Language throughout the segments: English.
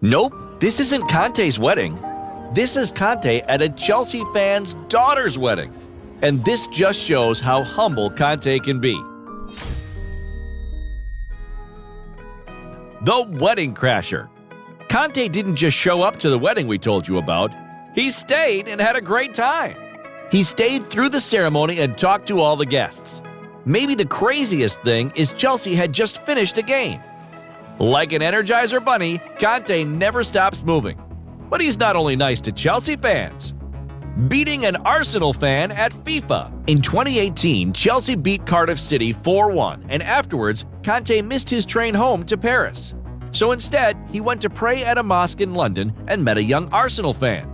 Nope, this isn't Kante's wedding. This is Kante at a Chelsea fan's daughter's wedding. And this just shows how humble Kante can be. The Wedding Crasher. Kante didn't just show up to the wedding we told you about. He stayed and had a great time. He stayed through the ceremony and talked to all the guests. Maybe the craziest thing is Chelsea had just finished a game. Like an Energizer bunny, Kante never stops moving. But he's not only nice to Chelsea fans. Beating an Arsenal fan at FIFA. In 2018, Chelsea beat Cardiff City 4-1, and afterwards, Kante missed his train home to Paris. So instead, he went to pray at a mosque in London and met a young Arsenal fan.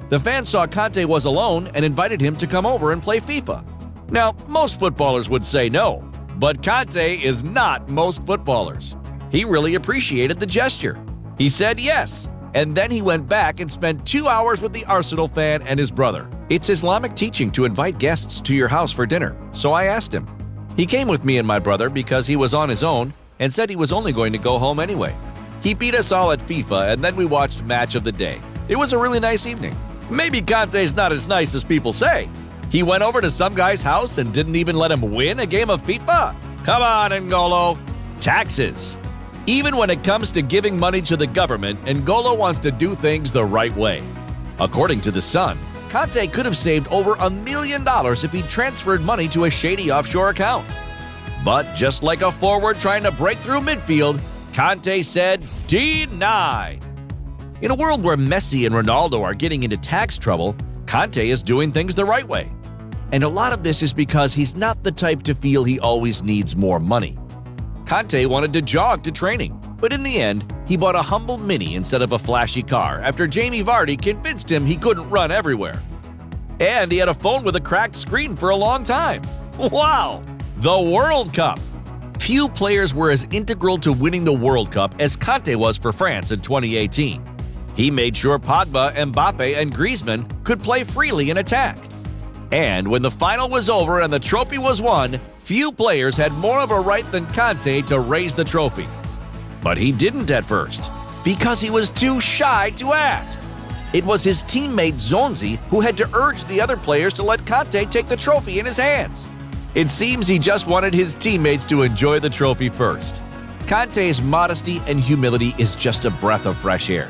The fan saw Kante was alone and invited him to come over and play FIFA. Now, most footballers would say no, but Kante is not most footballers. He really appreciated the gesture. He said yes, and then he went back and spent 2 hours with the Arsenal fan and his brother. It's Islamic teaching to invite guests to your house for dinner, so I asked him. He came with me and my brother because he was on his own and said he was only going to go home anyway. He beat us all at FIFA, and then we watched Match of the Day. It was a really nice evening. Maybe Kante's not as nice as people say. He went over to some guy's house and didn't even let him win a game of FIFA? Come on, Ngolo. Taxes. Even when it comes to giving money to the government, Ngolo wants to do things the right way. According to The Sun, Kante could have saved over $1 million if he transferred money to a shady offshore account. But just like a forward trying to break through midfield, Kante said, denied. In a world where Messi and Ronaldo are getting into tax trouble, Kante is doing things the right way. And a lot of this is because he's not the type to feel he always needs more money. Kante wanted to jog to training, but in the end, he bought a humble Mini instead of a flashy car after Jamie Vardy convinced him he couldn't run everywhere. And he had a phone with a cracked screen for a long time. Wow! The World Cup! Few players were as integral to winning the World Cup as Kante was for France in 2018. He made sure Pogba, Mbappe, and Griezmann could play freely in attack. And when the final was over and the trophy was won, few players had more of a right than Kante to raise the trophy. But he didn't at first, because he was too shy to ask. It was his teammate Zonzi who had to urge the other players to let Kante take the trophy in his hands. It seems he just wanted his teammates to enjoy the trophy first. Kante's modesty and humility is just a breath of fresh air.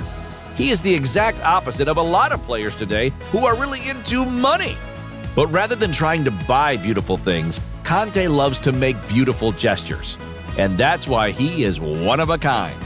He is the exact opposite of a lot of players today who are really into money. But rather than trying to buy beautiful things, Kante loves to make beautiful gestures. And that's why he is one of a kind.